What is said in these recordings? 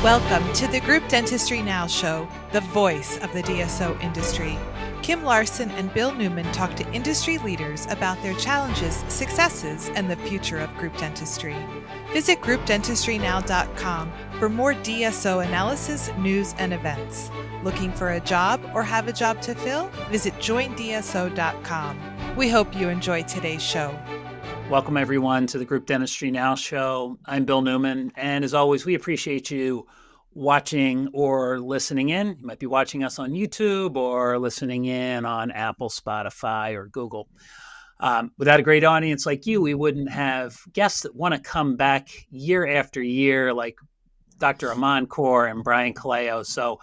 Welcome to the Group Dentistry Now Show, the voice of the DSO industry. Kim Larson and Bill Newman talk to industry leaders about their challenges, successes, and the future of group dentistry. Visit groupdentistrynow.com for more DSO analysis, news, and events. Looking for a job or have a job to fill? Visit joindso.com. We hope you enjoy today's show. Welcome, everyone, to the Group Dentistry Now Show. I'm Bill Newman, and as always, we appreciate you watching or listening in. You might be watching us on YouTube or listening in on Apple, Spotify, or Google. Without a great audience like you, we wouldn't have guests that want to come back year after year, like Dr. Aman Kaur and Brian Colao. So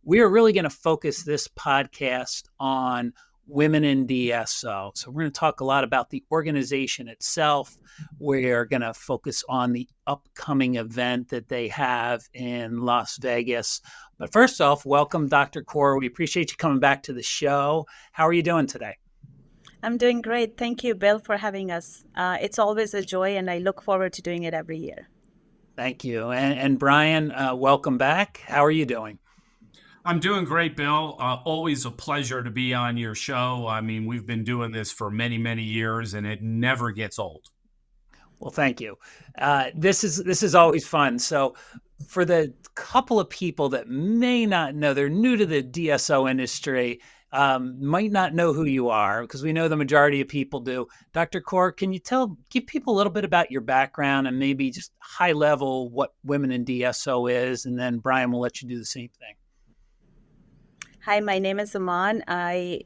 we are really going to focus this podcast on women in DSO. So we're going to talk a lot about the organization itself. We're going to focus on the upcoming event that they have in Las Vegas. But first off, welcome, Dr. Kaur. We appreciate you coming back to the show. How are you doing today? I'm doing great. Thank you, Bill, for having us. It's always a joy, and I look forward to doing it every year. Thank you. And Brian, welcome back. How are you doing? I'm doing great, Bill. Always a pleasure to be on your show. I mean, we've been doing this for many, many years, and it never gets old. Well, thank you. This is always fun. So for the couple of people that may not know, they're new to the DSO industry, might not know who you are, because we know the majority of people do. Dr. Kaur, can you give people a little bit about your background and maybe just high level what Women in DSO is, and then Brian will let you do the same thing. Hi, my name is Aman. I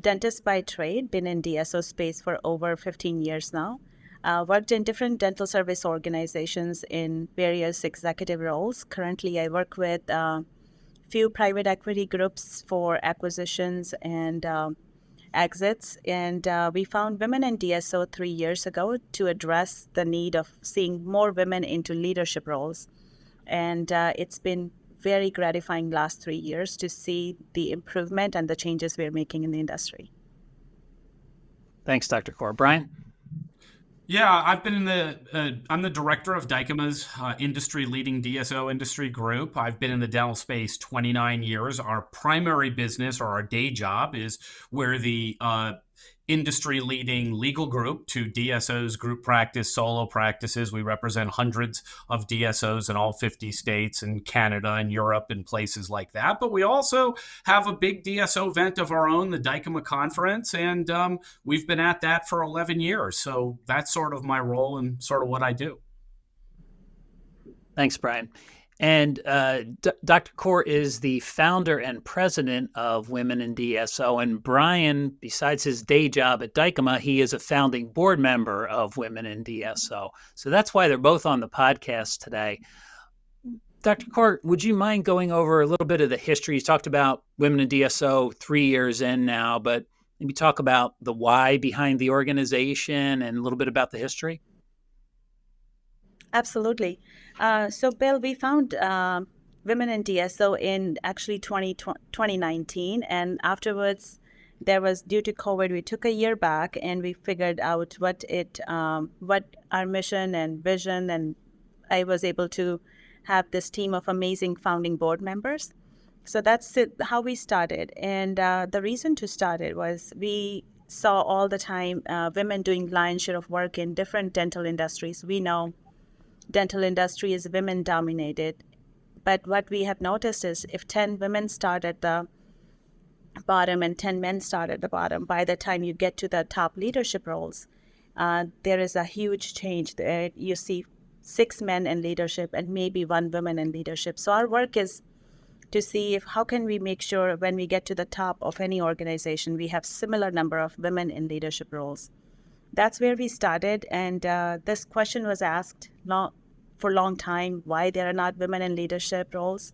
dentist by trade, been in DSO space for over 15 years now. Worked in different dental service organizations in various executive roles. Currently, I work with few private equity groups for acquisitions and exits. And we found Women in DSO 3 years ago to address the need of seeing more women into leadership roles. And it's been very gratifying last 3 years to see the improvement and the changes we're making in the industry. Thanks, Dr. Kaur. Brian? Yeah, I've been I'm the director of Dykema's industry-leading DSO industry group. I've been in the dental space 29 years. Our primary business, or our day job, is we're the industry-leading legal group to DSO's group practice, solo practices. We represent hundreds of DSOs in all 50 states and Canada and Europe and places like that. But we also have a big DSO event of our own, the Dykema Conference, and we've been at that for 11 years. So that's sort of my role and sort of what I do. Thanks, Brian. And Dr. Kaur is the founder and president of Women in DSO. And Brian, besides his day job at Dykema, he is a founding board member of Women in DSO. So that's why they're both on the podcast today. Dr. Kaur, would you mind going over a little bit of the history? You talked about Women in DSO 3 years in now, but maybe talk about the why behind the organization and a little bit about the history. Absolutely. So, Bill, we found Women in DSO in actually 2019. And afterwards, due to COVID, we took a year back and we figured out what our mission and vision. And I was able to have this team of amazing founding board members. So that's how we started. And the reason to start it was we saw all the time women doing lion's share of work in different dental industries. We know dental industry is women dominated. But what we have noticed is if 10 women start at the bottom and 10 men start at the bottom, by the time you get to the top leadership roles, there is a huge change there. You see 6 men in leadership and maybe 1 woman in leadership. So our work is to see how can we make sure when we get to the top of any organization, we have similar number of women in leadership roles. That's where we started. And this question was asked for a long time, why there are not women in leadership roles.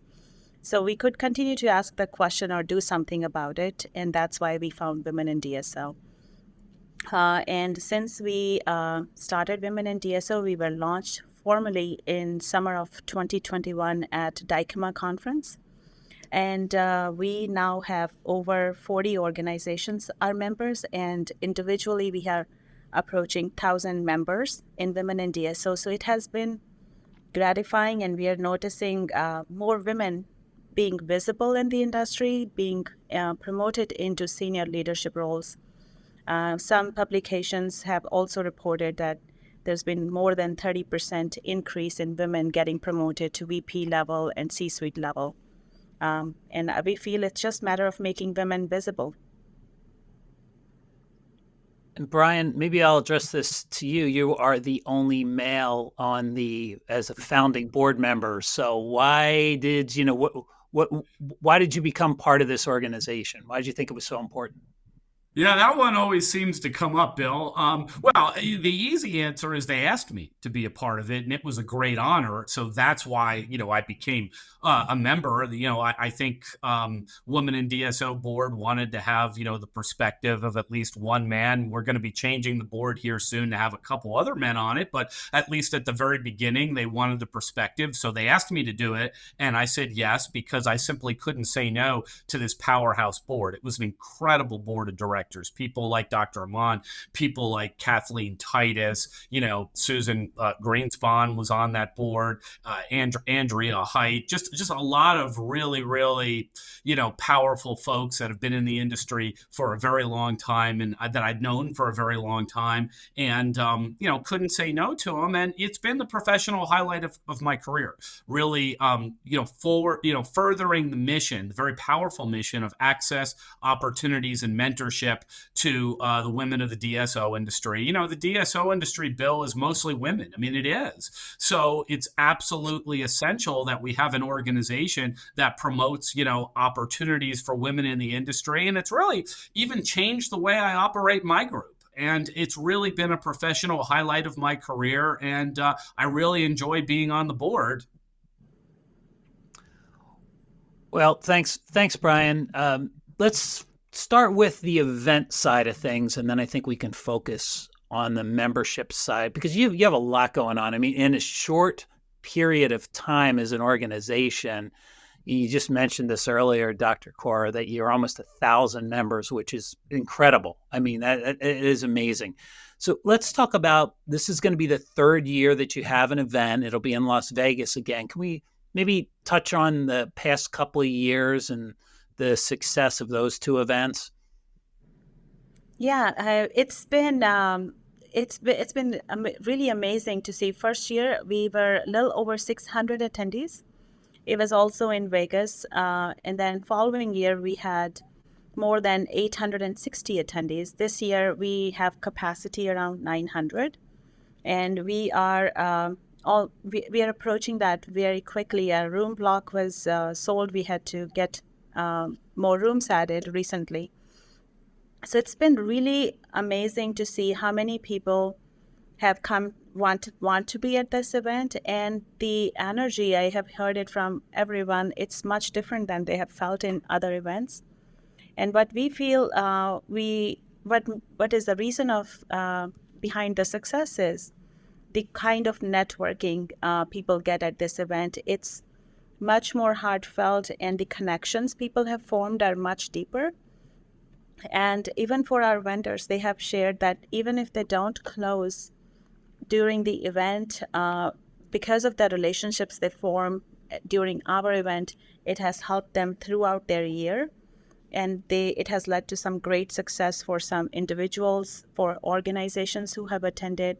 So we could continue to ask the question or do something about it. And that's why we found Women in DSO. And since we started Women in DSO, we were launched formally in summer of 2021 at Dykema Conference. And we now have over 40 organizations are members, and individually we are approaching 1,000 members in Women in DSO. So it has been gratifying, and we are noticing more women being visible in the industry, being promoted into senior leadership roles. Some publications have also reported that there's been more than 30% increase in women getting promoted to VP level and C-suite level. And we feel it's just a matter of making women visible. And Brian, maybe I'll address this to you. You are the only male as a founding board member. So why did why did you become part of this organization? Why did you think it was so important? Yeah, that one always seems to come up, Bill. Well, the easy answer is they asked me to be a part of it, and it was a great honor. So that's why, I became a member. I think Women in DSO board wanted to have, the perspective of at least one man. We're going to be changing the board here soon to have a couple other men on it, but at least at the very beginning, they wanted the perspective. So they asked me to do it, and I said yes, because I simply couldn't say no to this powerhouse board. It was an incredible board of directors. People like Dr. Aman, people like Kathleen Titus, Susan Greenspan was on that board, Andrea Height, just a lot of really, really, powerful folks that have been in the industry for a very long time and that I'd known for a very long time, and, couldn't say no to them. And it's been the professional highlight of my career, really, furthering the mission, the very powerful mission of access, opportunities, and mentorship to the women of the DSO industry. The DSO industry, Bill, is mostly women. I mean, it is. So it's absolutely essential that we have an organization that promotes, opportunities for women in the industry. And it's really even changed the way I operate my group. And it's really been a professional highlight of my career. And I really enjoy being on the board. Well, thanks, Brian. Let's start with the event side of things, and then I think we can focus on the membership side, because you have a lot going on. I mean, in a short period of time as an organization, you just mentioned this earlier, Dr. Kaur, that you're almost 1,000 members, which is incredible. I mean, it is amazing. So let's talk about, this is going to be the third year that you have an event. It'll be in Las Vegas again. Can we maybe touch on the past couple of years and the success of those two events? Yeah, it's been really amazing to see. First year we were a little over 600 attendees. It was also in Vegas, and then following year we had more than 860 attendees. This year we have capacity around 900, and we are we are approaching that very quickly. Our room block was sold. We had to get more rooms added recently. So it's been really amazing to see how many people have come, want to be at this event, and the energy, I have heard it from everyone, it's much different than they have felt in other events. And what we feel, what is the reason of behind the success is the kind of networking people get at this event. It's much more heartfelt, and the connections people have formed are much deeper. And even for our vendors, they have shared that even if they don't close during the event, because of the relationships they form during our event, it has helped them throughout their year. And it has led to some great success for some individuals, for organizations who have attended.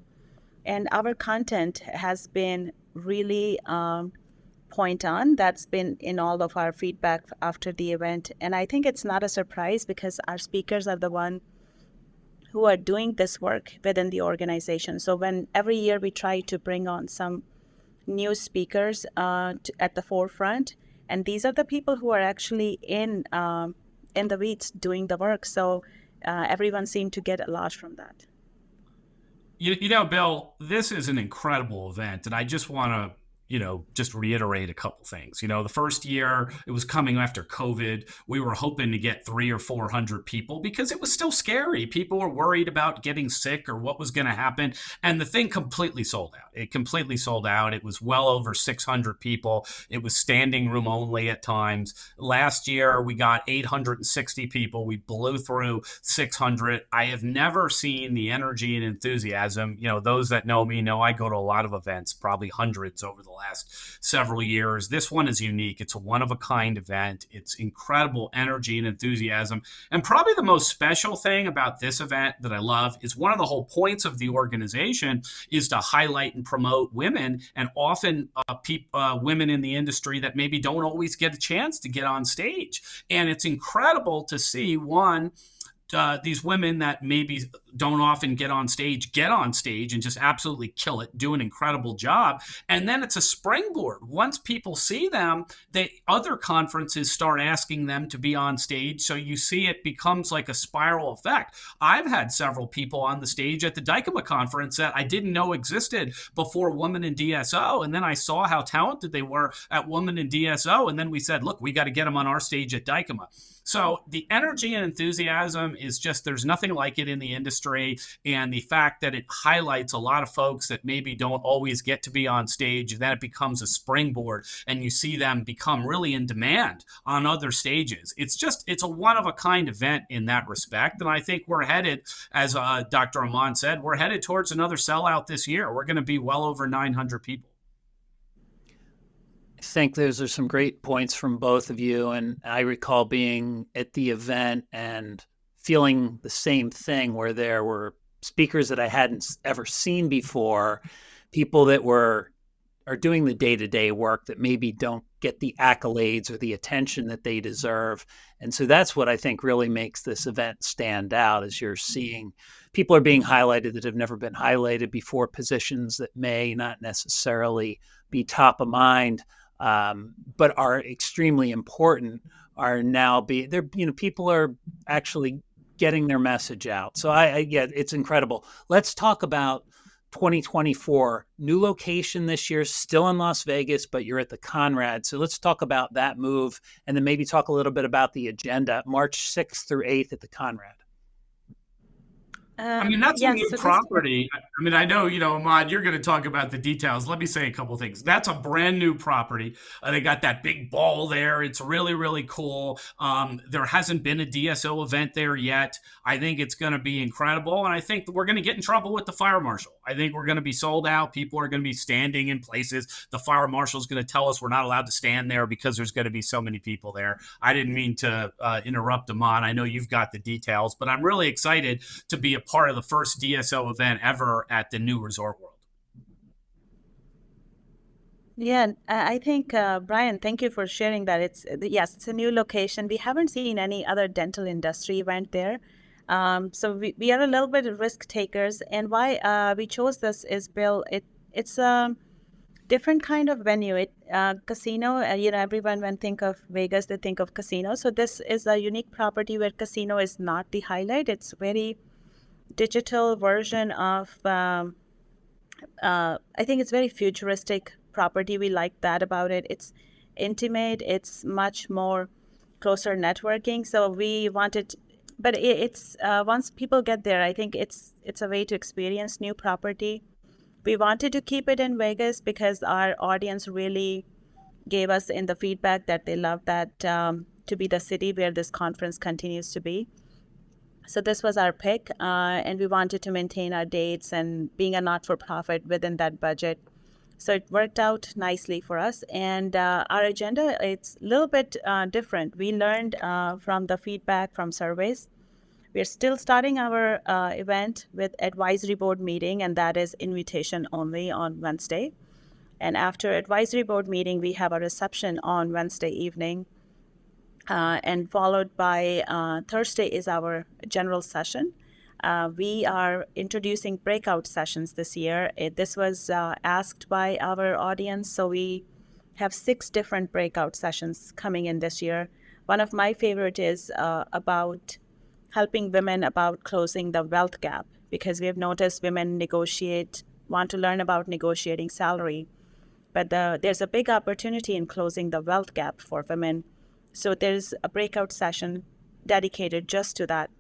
And our content has been really point on. That's been in all of our feedback after the event. And I think it's not a surprise, because our speakers are the one who are doing this work within the organization. So when every year we try to bring on some new speakers at the forefront, and these are the people who are actually in the weeds doing the work. So everyone seemed to get a lot from that. Bill, this is an incredible event, and I just want to just reiterate a couple things. The first year, it was coming after COVID. We were hoping to get 300 or 400 people because it was still scary. People were worried about getting sick or what was going to happen. And the thing completely sold out. It completely sold out. It was well over 600 people. It was standing room only at times. Last year, we got 860 people. We blew through 600. I have never seen the energy and enthusiasm. Those that know me know I go to a lot of events, probably hundreds over the last several years. This one is unique. It's a one-of-a-kind event. It's incredible energy and enthusiasm. And probably the most special thing about this event that I love is one of the whole points of the organization is to highlight and promote women, and often women in the industry that maybe don't always get a chance to get on stage. And it's incredible to see these women that maybe don't often get on stage and just absolutely kill it, do an incredible job. And then it's a springboard. Once people see them, other conferences start asking them to be on stage. So you see it becomes like a spiral effect. I've had several people on the stage at the Dykema conference that I didn't know existed before Women in DSO. And then I saw how talented they were at Women in DSO. And then we said, look, we got to get them on our stage at Dykema. So the energy and enthusiasm is just, there's nothing like it in the industry. And the fact that it highlights a lot of folks that maybe don't always get to be on stage, and then it becomes a springboard and you see them become really in demand on other stages. It's a one-of-a-kind event in that respect. And I think we're headed, as Dr. Aman said, we're headed towards another sellout this year. We're going to be well over 900 people. I think those are some great points from both of you. And I recall being at the event and feeling the same thing, where there were speakers that I hadn't ever seen before, people that are doing the day-to-day work that maybe don't get the accolades or the attention that they deserve. And so that's what I think really makes this event stand out, is you're seeing people are being highlighted that have never been highlighted before, positions that may not necessarily be top of mind, but are extremely important, are now people are actually getting their message out. So yeah, it's incredible. Let's talk about 2024, new location this year, still in Las Vegas, but you're at the Conrad. So let's talk about that move, and then maybe talk a little bit about the agenda, March 6th through 8th at the Conrad. I mean, that's a new property. I mean, I know, Ahmad, you're going to talk about the details. Let me say a couple of things. That's a brand new property. They got that big ball there. It's really, really cool. There hasn't been a DSO event there yet. I think it's going to be incredible. And I think we're going to get in trouble with the fire marshal. I think we're going to be sold out. People are going to be standing in places. The fire marshal is going to tell us we're not allowed to stand there because there's going to be so many people there. I didn't mean to interrupt Ahmad. I know you've got the details, but I'm really excited to be a part of the first DSO event ever at the new Resort World. Yeah, I think, Brian, thank you for sharing that. It's a new location. We haven't seen any other dental industry event there. So we are a little bit of risk takers. And why we chose this is, Bill, it's a different kind of venue. Casino, everyone when think of Vegas, they think of casino. So this is a unique property where casino is not the highlight. It's very digital version of, I think it's very futuristic property. We like that about it. It's intimate. It's much more closer networking. So we wanted, but it's once people get there, I think it's a way to experience new property. We wanted to keep it in Vegas because our audience really gave us in the feedback that they love that to be the city where this conference continues to be. So this was our pick, and we wanted to maintain our dates and being a not-for-profit within that budget. So it worked out nicely for us. And our agenda, it's a little bit different. We learned from the feedback from surveys. We're still starting our event with advisory board meeting, and that is invitation only on Wednesday. And after advisory board meeting, we have a reception on Wednesday evening. And followed by Thursday is our general session. We are introducing breakout sessions this year. This was asked by our audience, so we have 6 different breakout sessions coming in this year. One of my favorite is about helping women about closing the wealth gap, because we have noticed women want to learn about negotiating salary, but there's a big opportunity in closing the wealth gap for women. So there's a breakout session dedicated just to that.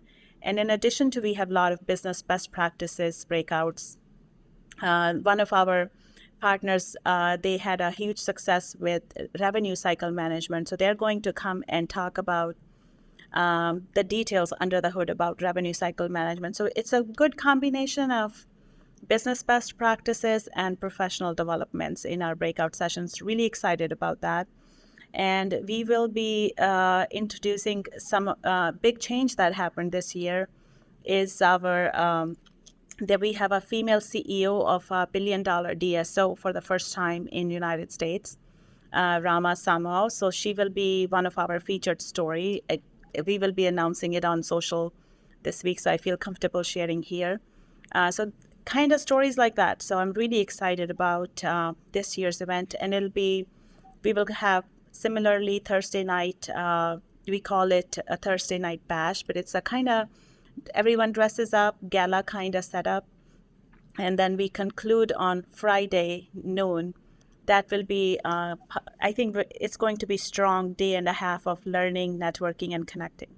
And in addition to, we have a lot of business best practices breakouts. One of our partners, they had a huge success with revenue cycle management. So they're going to come and talk about the details under the hood about revenue cycle management. So it's a good combination of business best practices and professional developments in our breakout sessions. Really excited about that. And we will be introducing some big change that happened this year is that we have a female CEO of a billion-dollar DSO for the first time in United States, Rama Samao. So she will be one of our featured story. We will be announcing it on social this week, so I feel comfortable sharing here. So kind of stories like that. So I'm really excited about this year's event, and we will have similarly Thursday night. We call it a Thursday night bash, but it's a kind of everyone dresses up, gala kind of setup. And then we conclude on Friday noon. That will be, I think it's going to be strong day and a half of learning, networking, and connecting.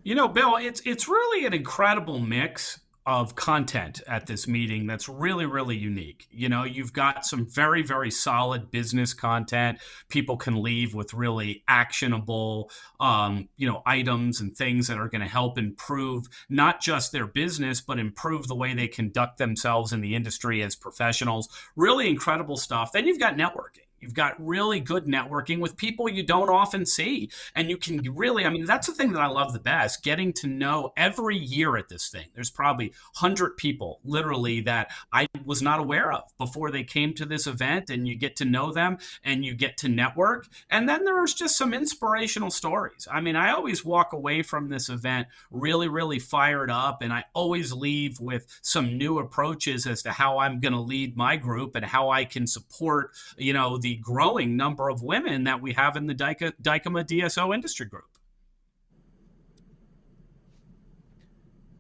Bill, it's really an incredible mix of content at this meeting that's really, really unique. You've got some very, very solid business content. People can leave with really actionable, items and things that are going to help improve not just their business, but improve the way they conduct themselves in the industry as professionals. Really incredible stuff. Then you've got networking. You've got really good networking with people you don't often see. And you can really, that's the thing that I love the best, getting to know every year at this thing. There's probably 100 people literally that I was not aware of before they came to this event, and you get to know them and you get to network. And then there's just some inspirational stories. I always walk away from this event really, really fired up, and I always leave with some new approaches as to how I'm going to lead my group and how I can support, the growing number of women that we have in the Dykema DSO Industry Group.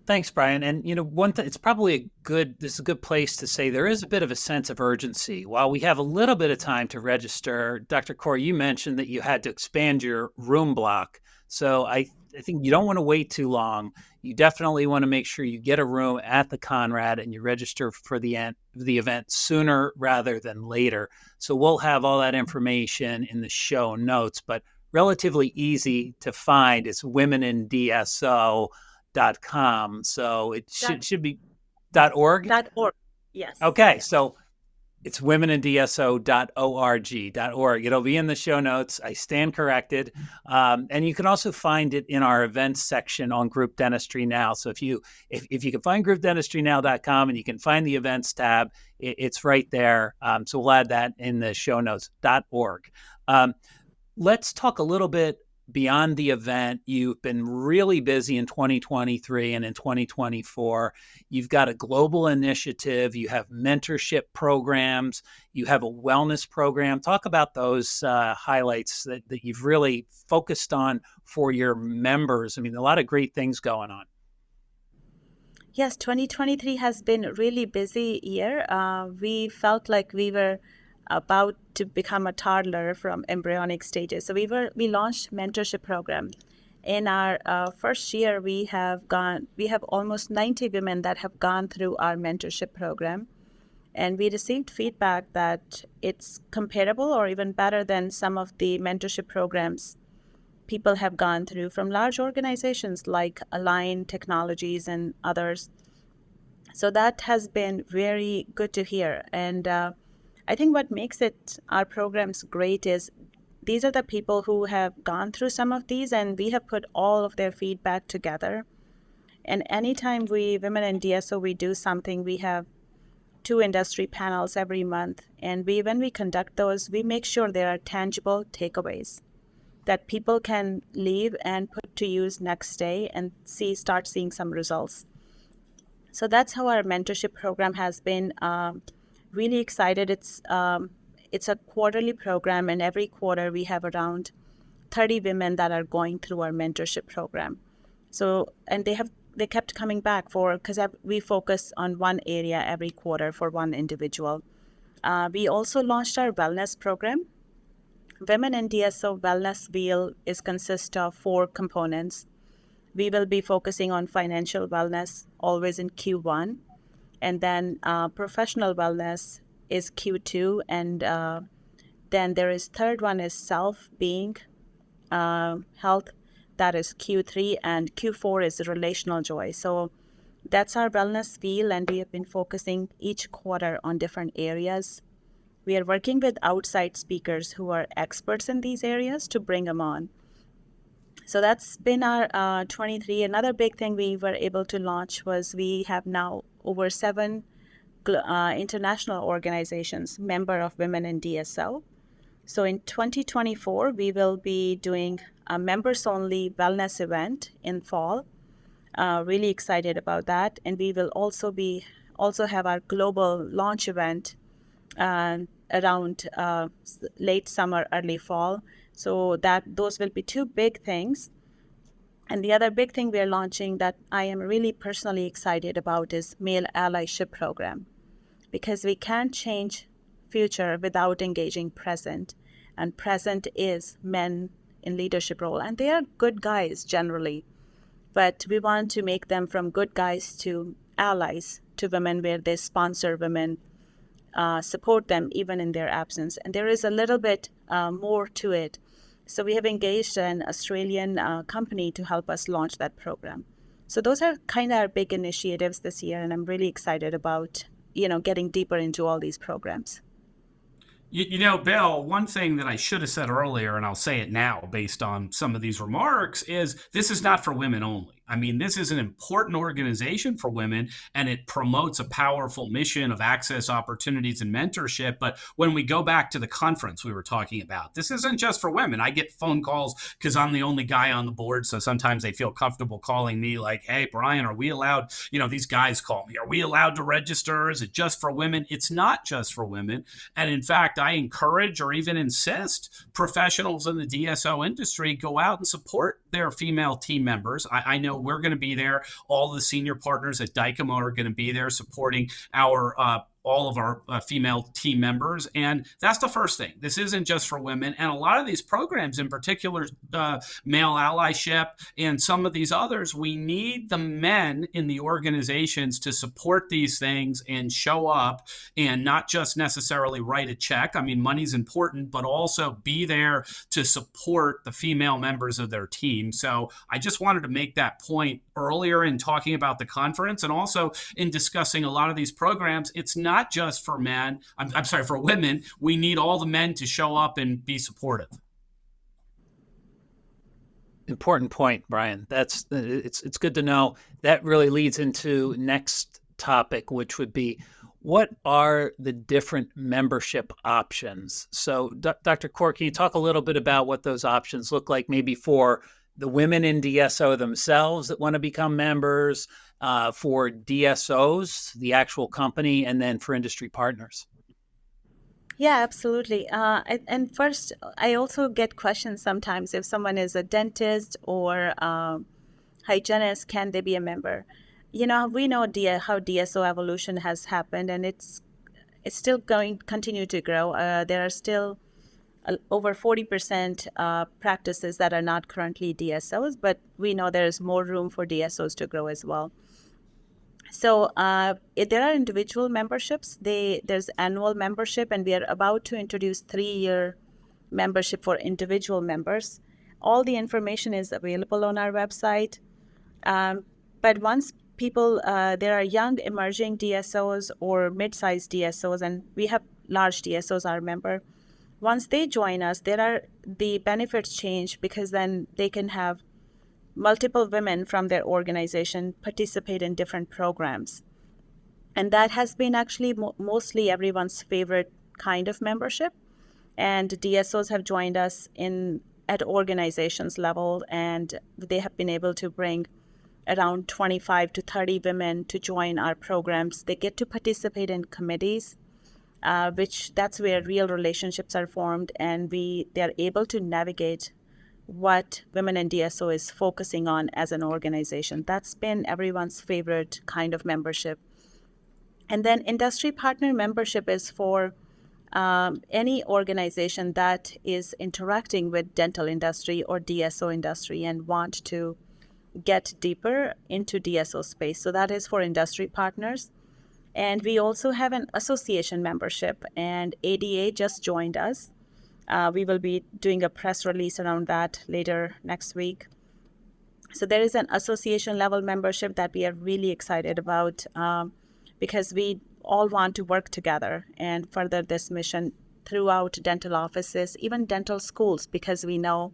Thanks, Brian. And one thing, it's probably this is a good place to say there is a bit of a sense of urgency. While we have a little bit of time to register, Dr. Kaur, you mentioned that you had to expand your room block. So I think you don't want to wait too long. You definitely want to make sure you get a room at the Conrad and you register for the event sooner rather than later. So we'll have all that information in the show notes, but relatively easy to find. It's womenindso.com. So it should be .org? .org, yes. Okay, so it's womenindso.org. It'll be in the show notes. I stand corrected. And you can also find it in our events section on Group Dentistry Now. So if you can find groupdentistrynow.com and you can find the events tab, it's right there. So we'll add that in the show notes, .org. Let's talk a little bit beyond the event. You've been really busy in 2023 and in 2024. You've got a global initiative. You have mentorship programs. You have a wellness program. Talk about those highlights that you've really focused on for your members. A lot of great things going on. Yes, 2023 has been a really busy year. We felt like we were about to become a toddler from embryonic stages. So we launched mentorship program. In our first year, we have almost 90 women that have gone through our mentorship program. And we received feedback that it's comparable or even better than some of the mentorship programs people have gone through from large organizations like Align Technologies and others. So that has been very good to hear. And I think what makes our programs great is these are the people who have gone through some of these, and we have put all of their feedback together. And anytime women in DSO, we do something, we have 2 industry panels every month. And when we conduct those, we make sure there are tangible takeaways that people can leave and put to use next day and start seeing some results. So that's how our mentorship program has been. Really excited. It's a quarterly program, and every quarter we have around 30 women that are going through our mentorship program. So, and they kept coming back because we focus on one area every quarter for one individual. We also launched our wellness program. Women in DSO Wellness Wheel consists of 4 components. We will be focusing on financial wellness always in Q1. And then professional wellness is Q2. And then there is third one is self-being health. That is Q3. And Q4 is relational joy. So That's our wellness field, and we have been focusing each quarter on different areas. We are working with outside speakers who are experts in these areas to bring them on. So that's been our 23. Another big thing we were able to launch was we have now over 7 international organizations, member of Women in DSO. So in 2024, we will be doing a members-only wellness event in fall. Really excited about that. And we will also have our global launch event around late summer, early fall. So those will be 2 big things. And the other big thing we are launching that I am really personally excited about is male allyship program, because we can't change future without engaging present. And present is men in leadership role. And they are good guys generally, but we want to make them from good guys to allies to women, where they sponsor women, support them even in their absence. And there is a little bit more to it. So we have engaged an Australian company to help us launch that program. So those are kind of our big initiatives this year, and I'm really excited about, getting deeper into all these programs. Bill, one thing that I should have said earlier, and I'll say it now based on some of these remarks, is this is not for women only. I mean, this is an important organization for women, and it promotes a powerful mission of access, opportunities, and mentorship. But when we go back to the conference we were talking about, this isn't just for women. I get phone calls because I'm the only guy on the board. So sometimes they feel comfortable calling me like, hey, Brian, are we allowed, these guys call me, are we allowed to register? Is it just for women? It's not just for women. And in fact, I encourage or even insist professionals in the DSO industry go out and support their female team members. I know we're going to be there. All the senior partners at Dykema are going to be there supporting all of our female team members. And that's the first thing. This isn't just for women. And a lot of these programs, in particular, male allyship and some of these others, we need the men in the organizations to support these things and show up and not just necessarily write a check. I mean, money's important, but also be there to support the female members of their team. So I just wanted to make that point earlier in talking about the conference, and also in discussing a lot of these programs. It's not just for men. I'm sorry, for women. We need all the men to show up and be supportive. Important point, Brian. It's good to know. That really leads into next topic, which would be, what are the different membership options? So, Dr. Kaur, can you talk a little bit about what those options look like, maybe for the women in DSO themselves that want to become members, for DSOs, the actual company, and then for industry partners? Yeah, absolutely. And first, I also get questions sometimes if someone is a dentist or hygienist, can they be a member? We know how DSO evolution has happened, and it's still continue to grow. There are still over 40% practices that are not currently DSOs, but we know there's more room for DSOs to grow as well. So there are individual memberships. There's annual membership, and we are about to introduce 3-year membership for individual members. All the information is available on our website. But once there are young emerging DSOs or mid-sized DSOs, and we have large DSOs our member. Once they join us, the benefits change, because then they can have multiple women from their organization participate in different programs. And that has been actually mostly everyone's favorite kind of membership. And DSOs have joined us at organizations level, and they have been able to bring around 25 to 30 women to join our programs. They get to participate in committees, that's where real relationships are formed, and they're able to navigate what Women in DSO is focusing on as an organization. That's been everyone's favorite kind of membership. And then industry partner membership is for any organization that is interacting with dental industry or DSO industry and want to get deeper into DSO space. So that is for industry partners. And we also have an association membership, and ADA just joined us. We will be doing a press release around that later next week. So there is an association level membership that we are really excited about, because we all want to work together and further this mission throughout dental offices, even dental schools, because we know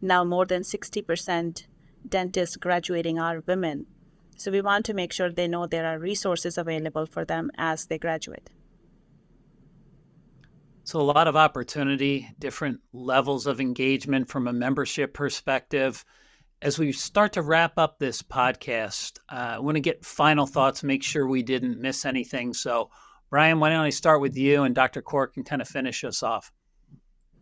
now more than 60% dentists graduating are women. So we want to make sure they know there are resources available for them as they graduate. So a lot of opportunity, different levels of engagement from a membership perspective. As we start to wrap up this podcast, I want to get final thoughts, make sure we didn't miss anything. So, Brian, why don't I start with you, and Dr. Cork can kind of finish us off.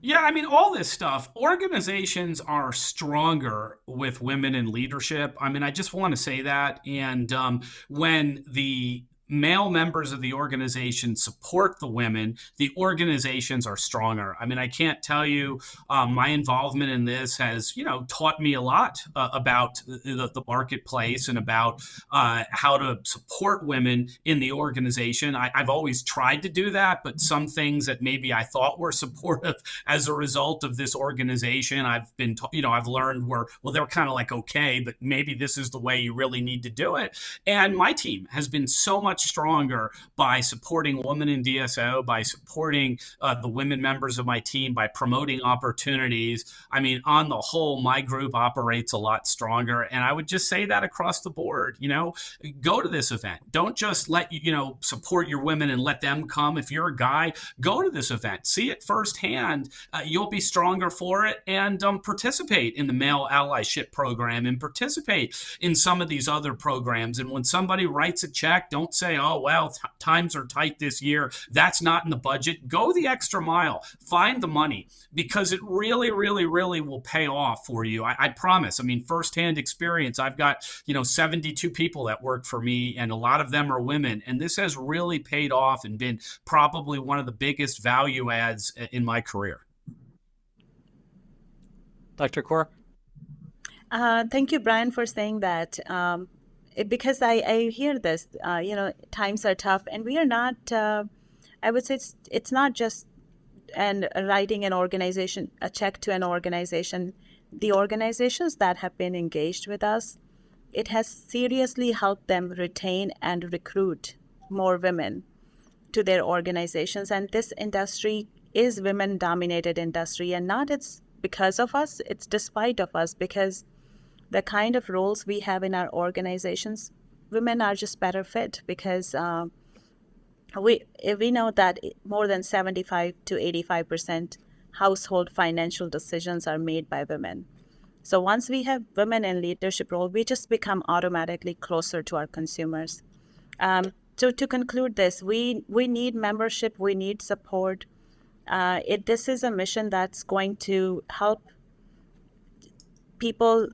Yeah, I mean, all this stuff, organizations are stronger with women in leadership. I mean, I just want to say that. And when the male members of the organization support the women, the organizations are stronger. I mean, I can't tell you, my involvement in this has, taught me a lot about the marketplace and about how to support women in the organization. I've always tried to do that, but some things that maybe I thought were supportive as a result of this organization, I've been, I've learned they're kind of like, okay, but maybe this is the way you really need to do it. And my team has been so much stronger by supporting women in DSO, by supporting the women members of my team, by promoting opportunities. I mean, on the whole, my group operates a lot stronger. And I would just say that across the board, go to this event. Don't just support your women and let them come. If you're a guy, go to this event, see it firsthand. You'll be stronger for it, and participate in the male allyship program and participate in some of these other programs. And when somebody writes a check, don't say, oh, well, times are tight this year, that's not in the budget. Go the extra mile, find the money, because it really, really, really will pay off for you. I promise. I mean, firsthand experience. I've got, 72 people that work for me, and a lot of them are women. And this has really paid off and been probably one of the biggest value adds in my career. Dr. Kaur? Thank you, Brian, for saying that. Because I hear this, times are tough, and we are not, I would say it's not just writing a check to an organization. The organizations that have been engaged with us, it has seriously helped them retain and recruit more women to their organizations. And this industry is women-dominated industry, and not it's because of us, it's despite of us, because the kind of roles we have in our organizations, women are just better fit, because we know that more than 75 to 85% household financial decisions are made by women. So once we have women in leadership role, we just become automatically closer to our consumers. So to conclude this, we need membership, we need support. This is a mission that's going to help people,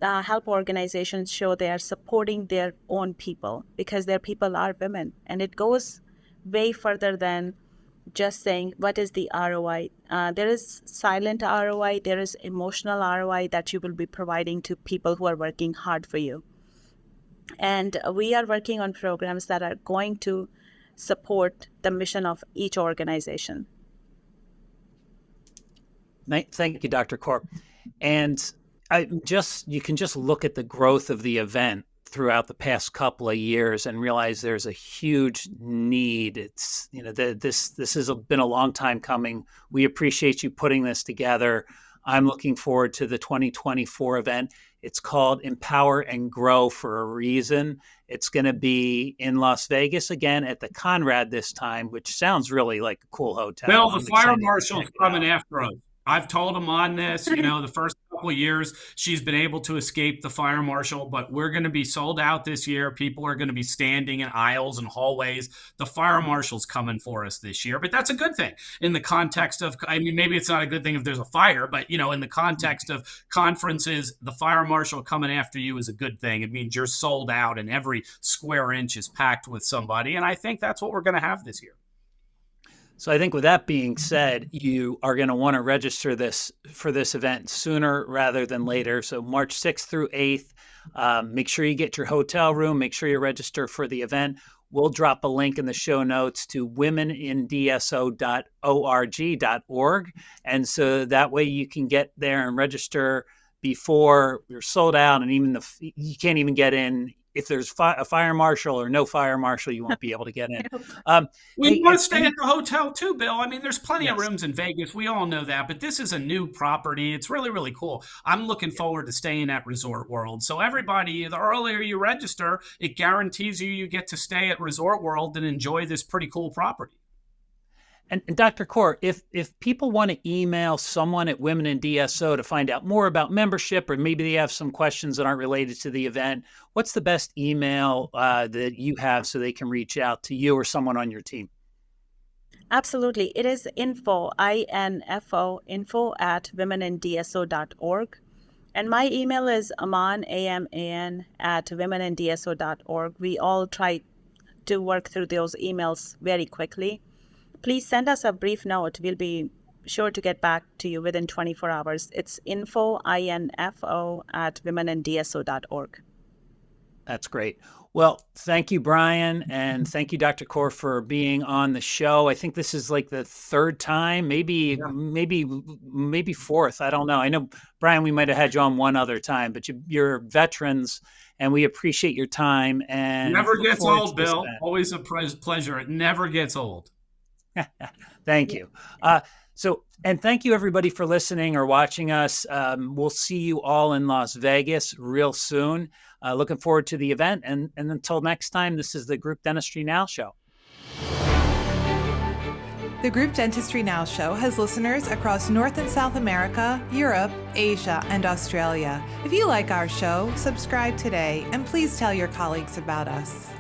help organizations show they are supporting their own people, because their people are women. And it goes way further than just saying, what is the ROI? There is silent ROI, there is emotional ROI that you will be providing to people who are working hard for you. And we are working on programs that are going to support the mission of each organization. Thank you, Dr. Kaur. And you can just look at the growth of the event throughout the past couple of years and realize there's a huge need. It's, this has been a long time coming. We appreciate you putting this together. I'm looking forward to the 2024 event. It's called Empower and Grow for a reason. It's going to be in Las Vegas again at the Conrad this time, which sounds really like a cool hotel. Bill, the fire marshal's coming after us. I've told him on this, the first couple of years, she's been able to escape the fire marshal, but we're going to be sold out this year. People are going to be standing in aisles and hallways. The fire marshal's coming for us this year, but that's a good thing in the context of, maybe it's not a good thing if there's a fire, but, in the context of conferences, the fire marshal coming after you is a good thing. It means you're sold out and every square inch is packed with somebody. And I think that's what we're going to have this year. So I think with that being said, you are going to want to register for this event sooner rather than later. So March 6th through 8th, make sure you get your hotel room, make sure you register for the event. We'll drop a link in the show notes to womenindso.org. And so that way you can get there and register before we're sold out, and even you can't even get in. If there's a fire marshal or no fire marshal, you won't be able to get in. We want to stay at the hotel too, Bill. I mean, there's plenty of Yes. rooms in Vegas. We all know that, but this is a new property. It's really, really cool. I'm looking forward to staying at Resort World. So everybody, the earlier you register, it guarantees you get to stay at Resort World and enjoy this pretty cool property. And Dr. Kaur, if people want to email someone at Women in DSO to find out more about membership, or maybe they have some questions that aren't related to the event, what's the best email that you have so they can reach out to you or someone on your team? Absolutely. It is info, I-N-F-O, info@womenindso.org. And my email is Aman, A-M-A-N, @womenindso.org. We all try to work through those emails very quickly. Please send us a brief note. We'll be sure to get back to you within 24 hours. It's info, I-N-F-O, @womenindso.org. That's great. Well, thank you, Brian, and thank you, Dr. Kaur, for being on the show. I think this is like the third time, maybe fourth. I don't know. I know, Brian, we might have had you on one other time, but you're veterans, and we appreciate your time. And Never gets old, Bill. Always a pleasure. It never gets old. Thank you. And thank you, everybody, for listening or watching us. We'll see you all in Las Vegas real soon. Looking forward to the event. And until next time, this is the Group Dentistry Now Show. The Group Dentistry Now Show has listeners across North and South America, Europe, Asia, and Australia. If you like our show, subscribe today, and please tell your colleagues about us.